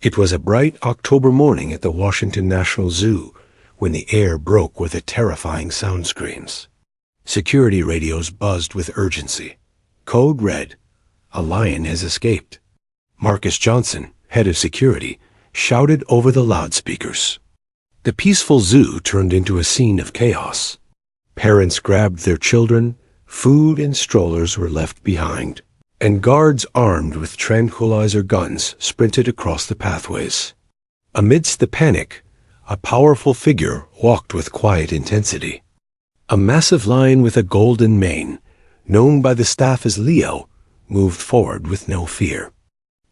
It was a bright October morning at the Washington National Zoo when the air broke with the terrifying sound screams. Security radios buzzed with urgency. Code red, a lion has escaped. Marcus Johnson, head of security, shouted over the loudspeakers. The peaceful zoo turned into a scene of chaos. Parents grabbed their children, food and strollers were left behind, and guards armed with tranquilizer guns sprinted across the pathways. Amidst the panic, a powerful figure walked with quiet intensity. A massive lion with a golden mane, known by the staff as Leo, moved forward with no fear.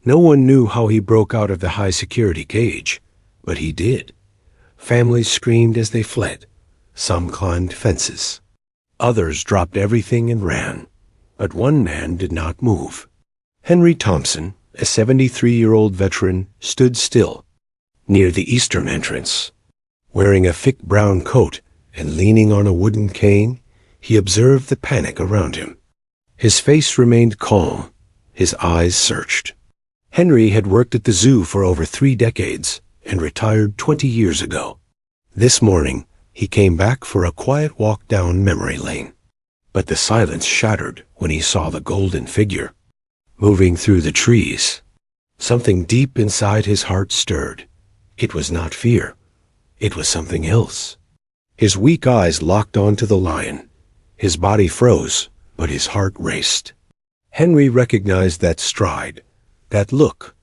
No one knew how he broke out of the high-security cage, but he did. Families screamed as they fled. Some climbed fences. Others dropped everything and ran. But one man did not move. Henry Thompson, a 73-year-old veteran, stood still, near the eastern entrance. Wearing a thick brown coat and leaning on a wooden cane, he observed the panic around him. His face remained calm. His eyes searched. Henry had worked at the zoo for over 3 decades and retired 20 years ago. This morning, he came back for a quiet walk down memory lane. But the silence shattered when he saw the golden figure moving through the trees. Something deep inside his heart stirred. It was not fear. It was something else. His weak eyes locked onto the lion. His body froze, but his heart raced. Henry recognized that stride, that look,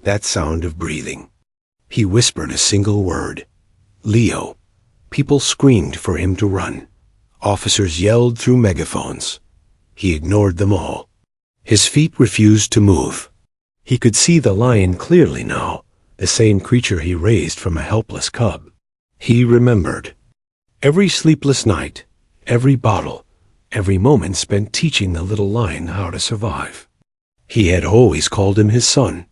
that sound of breathing. He whispered a single word. Leo. People screamed for him to run. Officers yelled through megaphones. He ignored them all. His feet refused to move. He could see the lion clearly now, the same creature he raised from a helpless cub. He remembered. Every sleepless night, every bottle, every moment spent teaching the little lion how to survive. He had always called him his son.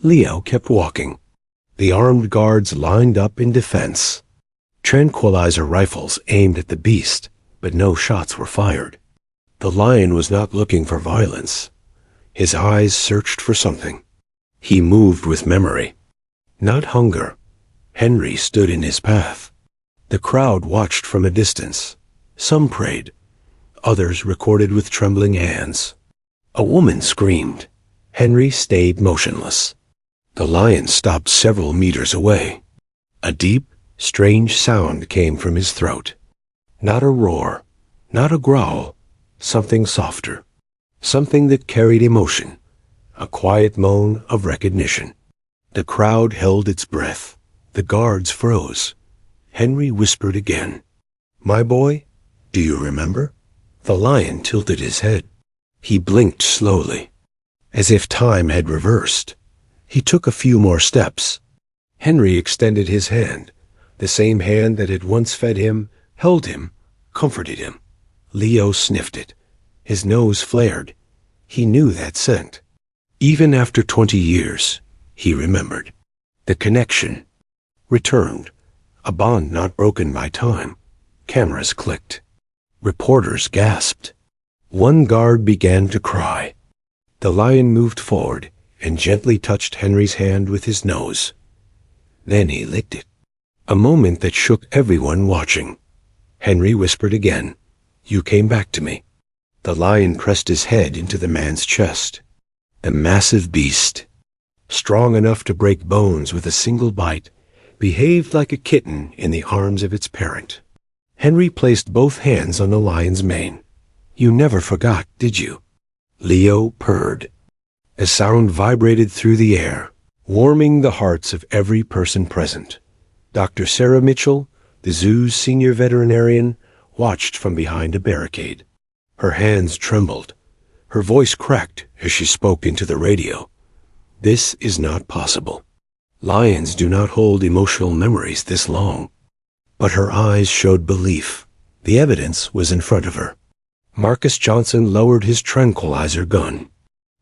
Leo kept walking. The armed guards lined up in defense. Tranquilizer rifles aimed at the beast, but no shots were fired. The lion was not looking for violence. His eyes searched for something. He moved with memory, not hunger. Henry stood in his path. The crowd watched from a distance. Some prayed. Others recorded with trembling hands. A woman screamed. Henry stayed motionless. The lion stopped several meters away. A deep, strange sound came from his throat. Not a roar, not a growl, something softer, something that carried emotion, a quiet moan of recognition. The crowd held its breath. The guards froze. Henry whispered again, "My boy, do you remember?" The lion tilted his head. He blinked slowly, as if time had reversed. He took a few more steps. Henry extended his hand, the same hand that had once fed him, held him, comforted him. Leo sniffed it. His nose flared. He knew that scent. Even after 20 years, he remembered. The connection returned, a bond not broken by time. Cameras clicked. Reporters gasped. One guard began to cry. The lion moved forward and gently touched Henry's hand with his nose. Then he licked it. A moment that shook everyone watching. Henry whispered again, "You came back to me." The lion pressed his head into the man's chest. The massive beast, strong enough to break bones with a single bite, behaved like a kitten in the arms of its parent. Henry placed both hands on the lion's mane. "You never forgot, did you?" Leo purred. A sound vibrated through the air, warming the hearts of every person present. Dr. Sarah Mitchell, the zoo's senior veterinarian, watched from behind a barricade. Her hands trembled. Her voice cracked as she spoke into the radio. "This is not possible. Lions do not hold emotional memories this long." But her eyes showed belief. The evidence was in front of her. Marcus Johnson lowered his tranquilizer gun.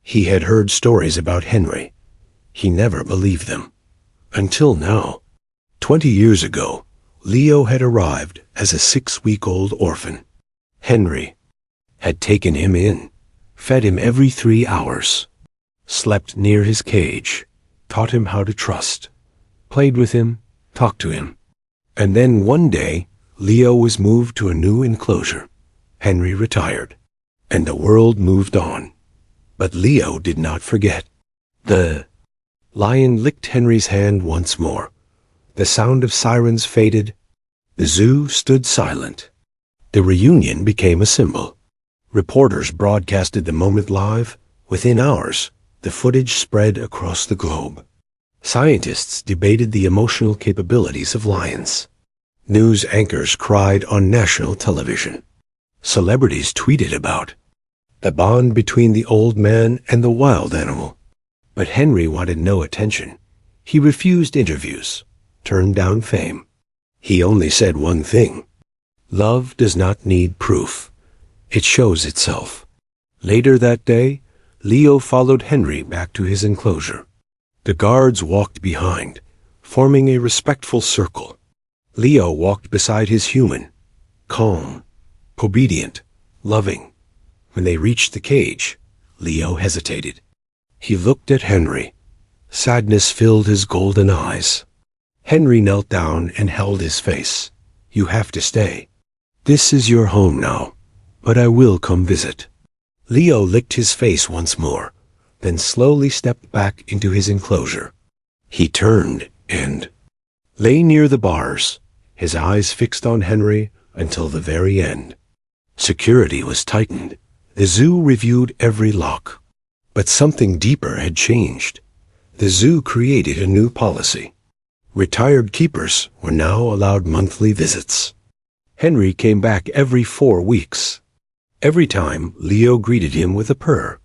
He had heard stories about Henry. He never believed them. Until now. 20 years ago, Leo had arrived as a 6-week-old orphan. Henry had taken him in, fed him every 3 hours, slept near his cage, taught him how to trust, played with him, talked to him. And then one day, Leo was moved to a new enclosure. Henry retired, and the world moved on. But Leo did not forget. The lion licked Henry's hand once more. The sound of sirens faded. The zoo stood silent. The reunion became a symbol. Reporters broadcasted the moment live. Within hours, the footage spread across the globe. Scientists debated the emotional capabilities of lions. News anchors cried on national television. Celebrities tweeted about the bond between the old man and the wild animal. But Henry wanted no attention. He refused interviews, turned down fame. He only said one thing: love does not need proof. It shows itself. Later that day, Leo followed Henry back to his enclosure. The guards walked behind, forming a respectful circle. Leo walked beside his human, calm, obedient, loving. When they reached the cage, Leo hesitated. He looked at Henry. Sadness filled his golden eyes. Henry knelt down and held his face. You have to stay. This is your home now, but I will come visit. Leo licked his face once more, then slowly stepped back into his enclosure. He turned and lay near the bars, his eyes fixed on Henry until the very end. Security was tightened. The zoo reviewed every lock. But something deeper had changed. The zoo created a new policy. Retired keepers were now allowed monthly visits. Henry came back every 4 weeks. Every time, Leo greeted him with a purr.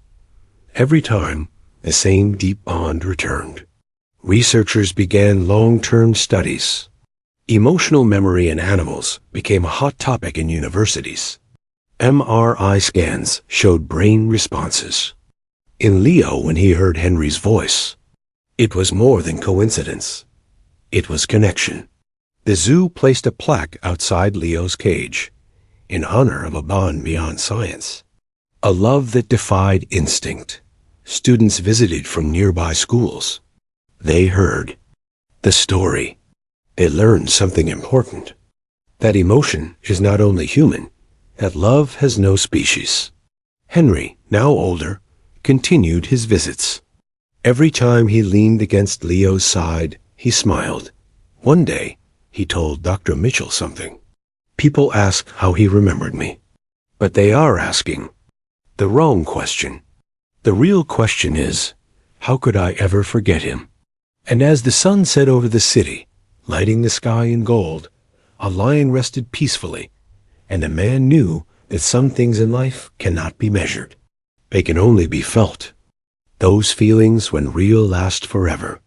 Every time, the same deep bond returned. Researchers began long-term studies. Emotional memory in animals became a hot topic in universities. MRI scans showed brain responses. In Leo, when he heard Henry's voice, it was more than coincidence. It was connection. The zoo placed a plaque outside Leo's cage, in honor of a bond beyond science, a love that defied instinct. Students visited from nearby schools. They heard the story. They learned something important, that emotion is not only human, that love has no species. Henry, now older, continued his visits. Every time he leaned against Leo's side, he smiled. One day, he told Dr. Mitchell something. People ask how he remembered me, but they are asking the wrong question. The real question is, how could I ever forget him? And as the sun set over the city, lighting the sky in gold, a lion rested peacefully, and a man knew that some things in life cannot be measured. They can only be felt. Those feelings, when real, last forever.